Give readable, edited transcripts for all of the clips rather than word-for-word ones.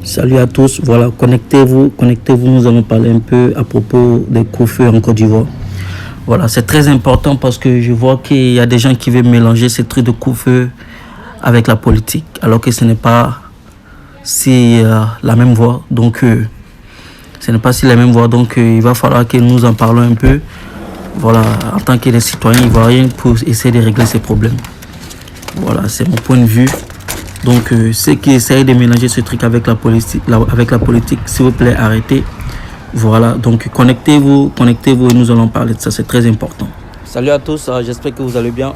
Salut à tous, voilà, connectez-vous, nous allons parler un peu à propos des couvre-feux en Côte d'Ivoire. Voilà, c'est très important parce que je vois qu'il y a des gens qui veulent mélanger ces trucs de couvre-feu avec la politique, alors que ce n'est pas si la même voie. Donc, ce n'est pas si la même voie. Donc, il va falloir que nous en parlons un peu. Voilà, en tant que des citoyens ivoiriens pour essayer de régler ces problèmes. Voilà, c'est mon point de vue. Donc, ceux qui essayent de mélanger ce truc avec la politique, s'il vous plaît, arrêtez. Voilà, donc connectez-vous et nous allons parler de ça, c'est très important. Salut à tous, j'espère que vous allez bien.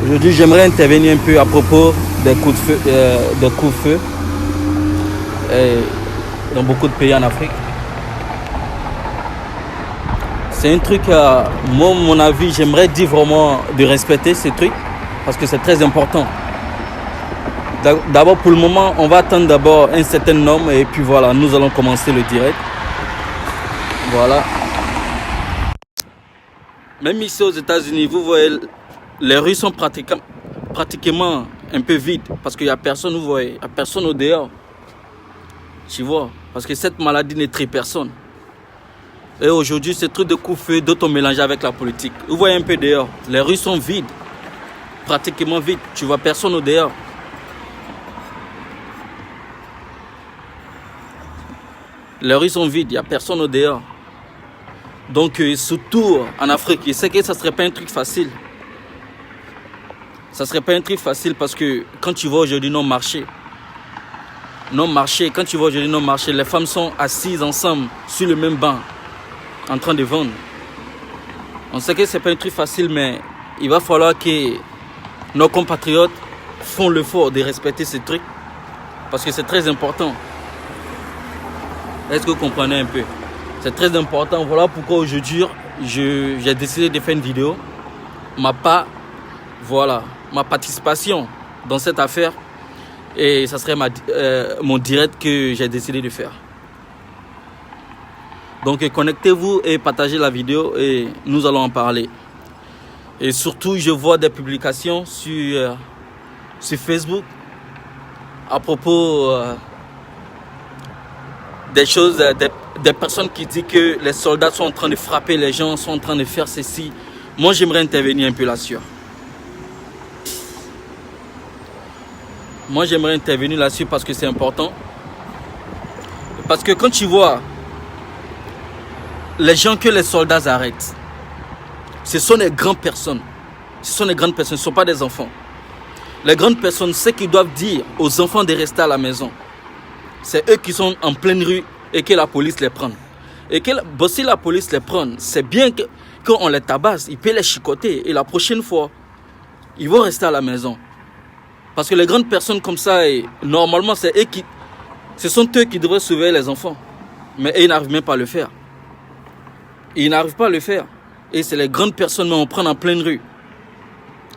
Aujourd'hui, j'aimerais intervenir un peu à propos des couvre-feu dans beaucoup de pays en Afrique. C'est un truc, moi, mon avis, j'aimerais dire vraiment de respecter ces trucs parce que c'est très important. D'abord, pour le moment, on va attendre d'abord un certain nombre et puis voilà, nous allons commencer le direct. Voilà. Même ici aux États-Unis, vous voyez, les rues sont pratiquement un peu vides parce qu'il n'y a personne, vous voyez, il n'y a personne au dehors. Tu vois, parce que cette maladie ne tue personne. Et aujourd'hui, ce truc de couvre-feu, d'autres mélangé avec la politique. Vous voyez un peu dehors, les rues sont vides, pratiquement vides. Tu vois personne au dehors. Les rues sont vides, il n'y a personne au dehors. Donc, surtout en Afrique, je sais que ça ne serait pas un truc facile. Ça ne serait pas un truc facile parce que quand tu vois aujourd'hui nos marchés, les femmes sont assises ensemble sur le même banc, en train de vendre. On sait que ce n'est pas un truc facile, mais il va falloir que nos compatriotes font l'effort de respecter ces trucs parce que c'est très important. Est-ce que vous comprenez un peu? C'est très important. Voilà pourquoi aujourd'hui, j'ai décidé de faire une vidéo. Ma participation dans cette affaire. Et ça serait mon direct que j'ai décidé de faire. Donc connectez-vous et partagez la vidéo et nous allons en parler. Et surtout, je vois des publications sur Facebook à propos... des choses, des personnes qui disent que les soldats sont en train de frapper les gens, sont en train de faire ceci. Moi, j'aimerais intervenir un peu là-dessus. Parce que c'est important. Parce que quand tu vois les gens que les soldats arrêtent, ce sont des grandes personnes. Ce ne sont pas des enfants. Les grandes personnes, ce qu'ils doivent dire aux enfants de rester à la maison. C'est eux qui sont en pleine rue et que la police les prenne. Et que si la police les prenne, c'est bien que quand on les tabasse, ils peuvent les chicoter. Et la prochaine fois, ils vont rester à la maison. Parce que les grandes personnes comme ça, normalement, ce sont eux qui devraient surveiller les enfants. Mais ils n'arrivent même pas à le faire. Et c'est les grandes personnes, mais on prend en pleine rue.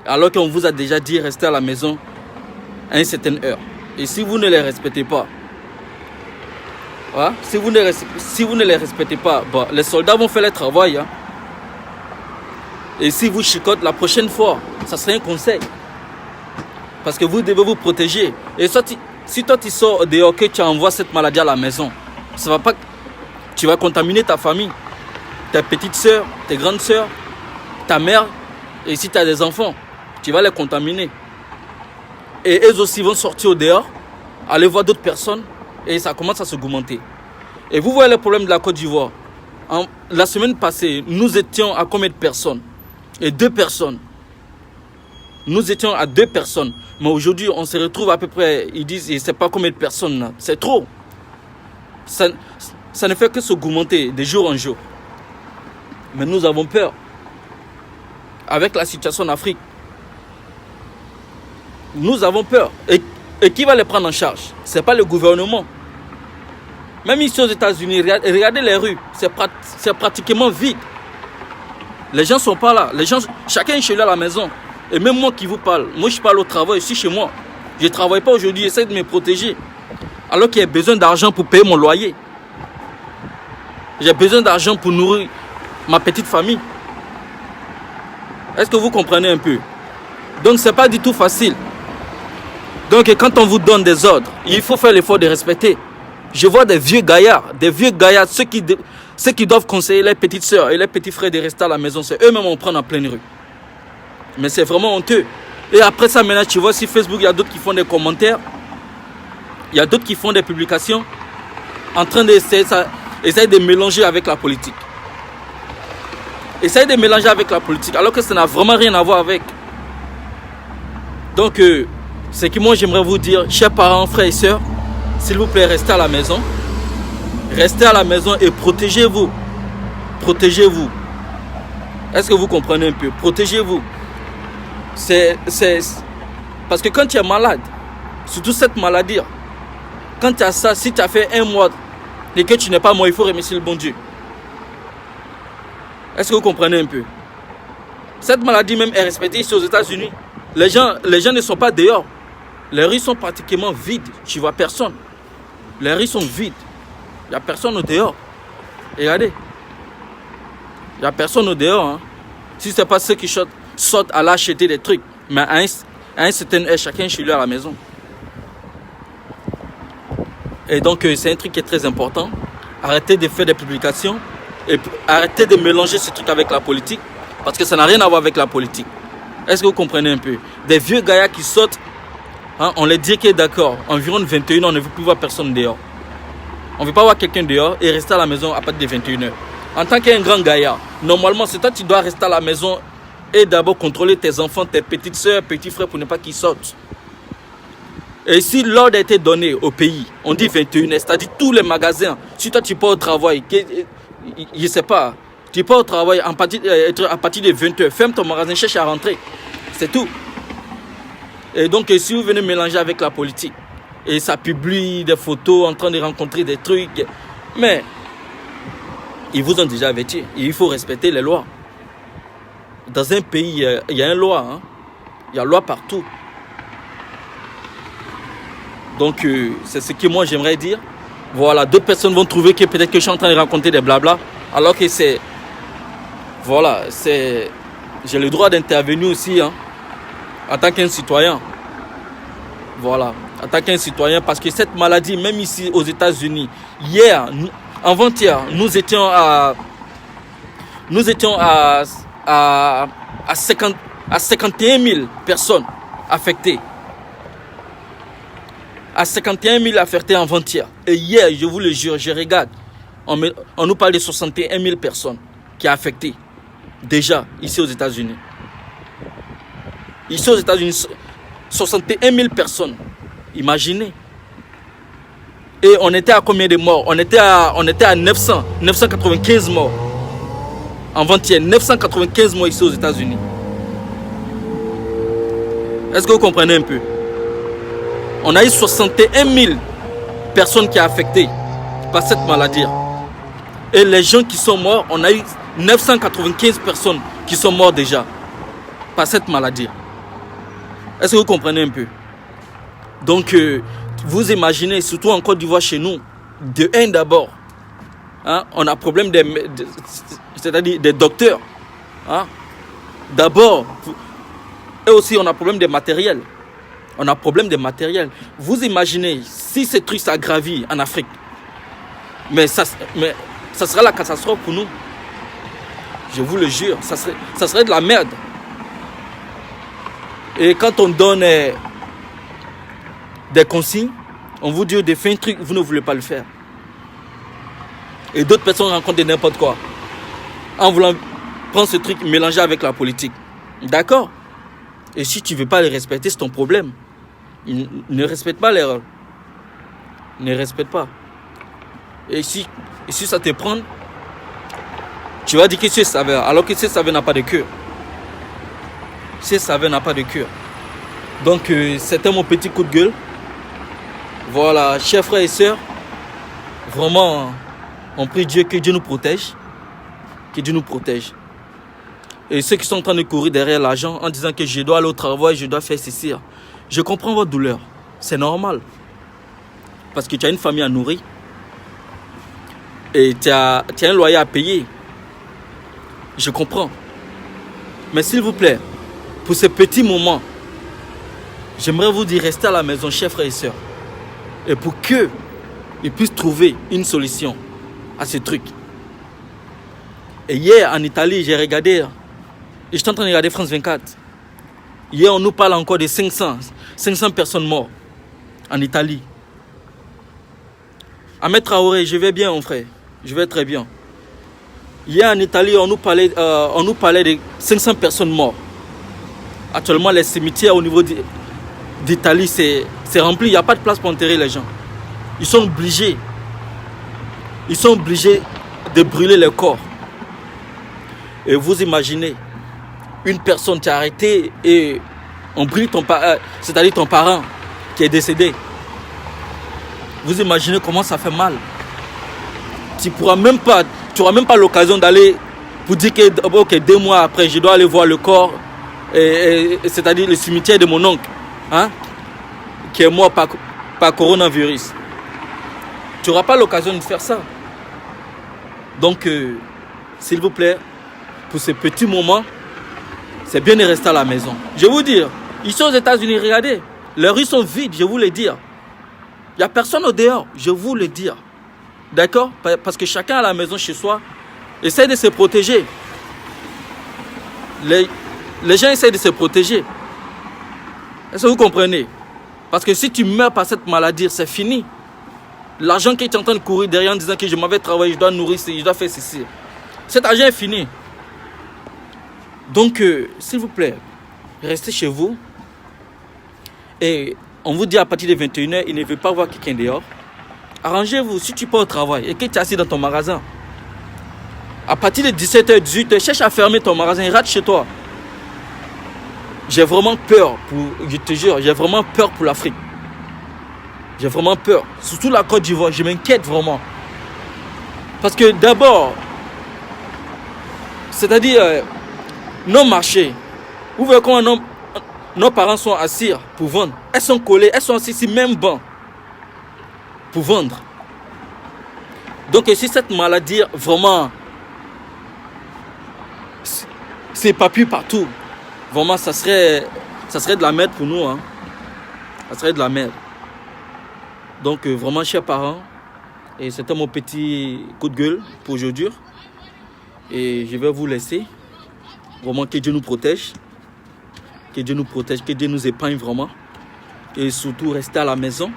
Alors qu'on vous a déjà dit rester à la maison à une certaine heure. Et si vous ne les respectez pas, si vous ne les respectez pas, les soldats vont faire le travail. Et si vous chicotez la prochaine fois, ça serait un conseil. Parce que vous devez vous protéger. Et si toi tu sors dehors, que tu envoies cette maladie à la maison, ça va pas, tu vas contaminer ta famille, tes petites soeurs, tes grandes soeurs, ta mère. Et si tu as des enfants, tu vas les contaminer. Et eux aussi vont sortir au dehors, aller voir d'autres personnes. Et ça commence à se augmenter. Et vous voyez le problème de la Côte d'Ivoire. La semaine passée, nous étions à combien de personnes? Et 2 personnes. Nous étions à 2 personnes. Mais aujourd'hui, on se retrouve à peu près, ils disent, je ne sais pas combien de personnes là. C'est trop. Ça ne fait que s'augmenter de jour en jour. Mais nous avons peur. Avec la situation en Afrique, nous avons peur. Et qui va les prendre en charge? Ce n'est pas le gouvernement. Même ici aux États-Unis, regardez les rues, c'est pratiquement vide. Les gens ne sont pas là. Chacun est chez lui à la maison. Et même moi qui vous parle, moi je parle au travail, je suis chez moi. Je ne travaille pas aujourd'hui, j'essaie de me protéger. Alors qu'il y a besoin d'argent pour payer mon loyer. J'ai besoin d'argent pour nourrir ma petite famille. Est-ce que vous comprenez un peu? Donc ce n'est pas du tout facile. Donc quand on vous donne des ordres, il faut faire l'effort de respecter. Je vois des vieux gaillards, ceux qui doivent conseiller les petites sœurs et les petits frères de rester à la maison, c'est eux-mêmes on prend en pleine rue. Mais c'est vraiment honteux. Et après ça, maintenant, tu vois, sur Facebook, il y a d'autres qui font des commentaires. Il y a d'autres qui font des publications en train d'essayer de mélanger avec la politique. Essayer de mélanger avec la politique, alors que ça n'a vraiment rien à voir avec. Donc, ce que moi j'aimerais vous dire, chers parents, frères et sœurs, s'il vous plaît, restez à la maison. Restez à la maison et protégez-vous. Protégez-vous. Est-ce que vous comprenez un peu? Protégez-vous. Parce que quand tu es malade, surtout cette maladie, quand tu as ça, si tu as fait un mois et que tu n'es pas mort, il faut remercier le bon Dieu. Est-ce que vous comprenez un peu? Cette maladie même est respectée ici aux États-Unis. Les gens ne sont pas dehors. Les rues sont pratiquement vides. Tu vois personne. Les rues sont vides. Il n'y a personne au dehors. Et regardez. Il n'y a personne au dehors. Hein. Si ce n'est pas ceux qui sortent à l'acheter des trucs. Mais à un certain âge, chacun chez lui à la maison. Et donc, c'est un truc qui est très important. Arrêtez de faire des publications. Et arrêtez de mélanger ce truc avec la politique. Parce que ça n'a rien à voir avec la politique. Est-ce que vous comprenez un peu? Des vieux gaillards qui sautent. Hein, on les dit que d'accord. Environ 21h, on ne veut plus voir personne dehors. On ne veut pas voir quelqu'un dehors et rester à la maison à partir de 21h. En tant qu'un grand gaillard, normalement, c'est toi qui dois rester à la maison et d'abord contrôler tes enfants, tes petites soeurs, petits frères pour ne pas qu'ils sortent. Et si l'ordre a été donné au pays, on dit 21h, c'est-à-dire tous les magasins, si toi tu pars au travail, je ne sais pas, tu pars au travail à partir de 20h, ferme ton magasin, cherche à rentrer. C'est tout. Et donc, si vous venez mélanger avec la politique, et ça publie des photos en train de rencontrer des trucs, mais ils vous ont déjà averti. Il faut respecter les lois. Dans un pays, il y a une loi. Hein? Il y a une loi partout. Donc, c'est ce que moi j'aimerais dire. Voilà, d'autres personnes vont trouver que peut-être que je suis en train de raconter des blabla, alors que c'est... Voilà, c'est... J'ai le droit d'intervenir aussi, hein, en tant qu'un citoyen. Voilà, en tant qu'un citoyen, parce que cette maladie, même ici aux États-Unis, hier, avant-hier, nous étions à 51 000 personnes affectées. À 51 000 affectés avant-hier. Et hier, je vous le jure, je regarde, on nous parle de 61 000 personnes qui sont affectées. Déjà, ici aux États-Unis. Ici aux États-Unis, 61 000 personnes. Imaginez. Et on était à combien de morts? On était à 995 morts. Avant-hier, 995 morts ici aux États-Unis. Est-ce que vous comprenez un peu? On a eu 61 000 personnes qui sont affectées par cette maladie. Et les gens qui sont morts, on a eu 995 personnes qui sont mortes déjà par cette maladie. Est-ce que vous comprenez un peu? Donc, vous imaginez, surtout en Côte d'Ivoire chez nous, de un d'abord, hein, on a problème c'est-à-dire des docteurs. Hein, d'abord, et aussi on a problème de matériel. On a problème de matériel. Vous imaginez, si ce truc s'aggravit en Afrique, mais ça sera la catastrophe pour nous. Je vous le jure, ça serait de la merde. Et quand on donne des consignes, on vous dit de faire un truc, vous ne voulez pas le faire. Et d'autres personnes rencontrent n'importe quoi. En voulant prendre ce truc, mélanger avec la politique. D'accord? Et si tu ne veux pas les respecter, c'est ton problème. Ne respecte pas les règles. Ne respecte pas. Et si ça te prend, tu vas dire que c'est saveur, alors que c'est saveur n'a pas de cœur. C'est saveur n'a pas de cœur. Donc, c'était mon petit coup de gueule. Voilà, chers frères et sœurs, vraiment, on prie Dieu que Dieu nous protège. Que Dieu nous protège. Et ceux qui sont en train de courir derrière l'argent en disant que je dois aller au travail, je dois faire ceci. Je comprends votre douleur. C'est normal. Parce que tu as une famille à nourrir. Et tu as un loyer à payer. Je comprends. Mais s'il vous plaît, pour ces petits moments, j'aimerais vous dire, restez à la maison, chers frères et sœurs. Et pour qu'ils puissent trouver une solution à ce truc. Et hier, en Italie, j'ai regardé, j'étais en train de regarder France 24. Hier, on nous parle encore de 500 personnes mortes en Italie. Ahmed Traoré, je vais bien, mon frère. Je vais très bien. Hier, en Italie, on nous parlait de 500 personnes mortes. Actuellement, les cimetières au niveau d'Italie, c'est rempli. Il n'y a pas de place pour enterrer les gens. Ils sont obligés de brûler les corps. Et vous imaginez, une personne t'a arrêté et on brûle c'est-à-dire ton parent qui est décédé. Vous imaginez comment ça fait mal. Tu n'auras même pas l'occasion d'aller pour dire que okay, 2 mois après, je dois aller voir le corps, c'est-à-dire le cimetière de mon oncle, hein, qui est mort par coronavirus. Tu n'auras pas l'occasion de faire ça. Donc, s'il vous plaît, pour ces petits moments, c'est bien de rester à la maison. Je vais vous dire, ici aux États-Unis, regardez, les rues sont vides, je vous le dire. Il n'y a personne au dehors, je vous le dire. D'accord? Parce que chacun à la maison chez soi essaie de se protéger. Les gens essaient de se protéger. Est-ce que vous comprenez? Parce que si tu meurs par cette maladie, c'est fini. L'argent que tu es en train de courir derrière en disant que je m'avais travaillé, je dois nourrir, je dois faire ceci. Cet argent est fini. Donc, s'il vous plaît, restez chez vous. Et on vous dit à partir de 21h, il ne veut pas voir quelqu'un dehors. Arrangez-vous, si tu pars au travail et que tu es assis dans ton magasin, à partir de 17h, 18h, cherche à fermer ton magasin et rate chez toi. J'ai vraiment peur, je te jure, j'ai vraiment peur pour l'Afrique. J'ai vraiment peur. Surtout la Côte d'Ivoire, je m'inquiète vraiment. Parce que d'abord, c'est-à-dire, nos marchés, vous voyez comment nos parents sont assis pour vendre. Elles sont collées, elles sont assises sur le même banc pour vendre. Donc si cette maladie vraiment s'épapule partout, vraiment ça serait de la merde pour nous. Hein. Ça serait de la merde. Donc vraiment chers parents, et c'était mon petit coup de gueule pour aujourd'hui. Et je vais vous laisser. Vraiment que Dieu nous protège. Que Dieu nous protège, que Dieu nous épargne vraiment. Et surtout rester à la maison.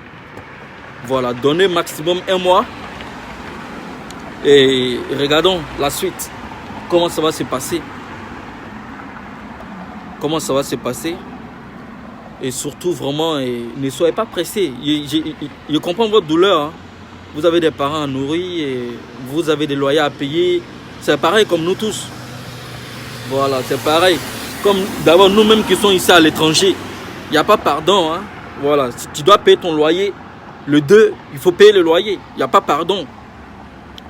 Voilà, donnez maximum 1 mois. Et regardons la suite. Comment ça va se passer. Comment ça va se passer. Et surtout vraiment, ne soyez pas pressés. Je comprends votre douleur. Hein. Vous avez des parents à nourrir. Et vous avez des loyers à payer. C'est pareil comme nous tous. Voilà, c'est pareil. Comme d'abord nous-mêmes qui sommes ici à l'étranger. Il n'y a pas pardon. Hein. Voilà, si tu dois payer ton loyer, le 2, il faut payer le loyer. Il n'y a pas pardon.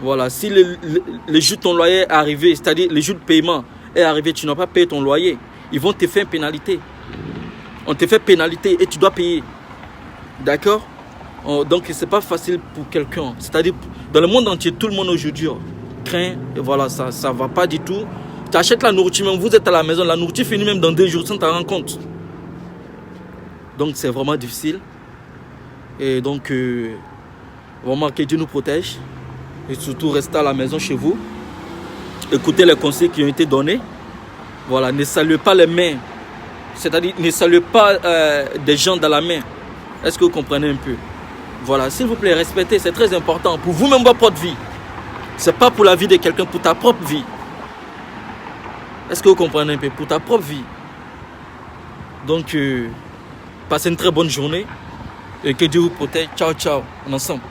Voilà, si le jour de ton loyer est arrivé, c'est-à-dire le jour de paiement est arrivé, tu n'as pas payé ton loyer, ils vont te faire une pénalité. On te fait pénalité et tu dois payer. D'accord? Donc ce n'est pas facile pour quelqu'un. C'est-à-dire, dans le monde entier, tout le monde aujourd'hui craint. Et voilà, ça ne va pas du tout. Tu achètes la nourriture, même vous êtes à la maison, la nourriture finit même dans 2 jours sans t'en rendre compte. Donc c'est vraiment difficile. Et donc, vraiment que Dieu nous protège. Et surtout, restez à la maison chez vous. Écoutez les conseils qui ont été donnés. Voilà, ne saluez pas les mains. C'est-à-dire, ne saluez pas des gens dans la main. Est-ce que vous comprenez un peu? Voilà, s'il vous plaît, respectez, c'est très important. Pour vous-même, votre propre vie. Ce n'est pas pour la vie de quelqu'un, pour ta propre vie. Est-ce que vous comprenez un peu? Pour ta propre vie. Donc, passez une très bonne journée. Et que Dieu vous protège. Ciao, ciao. On est ensemble.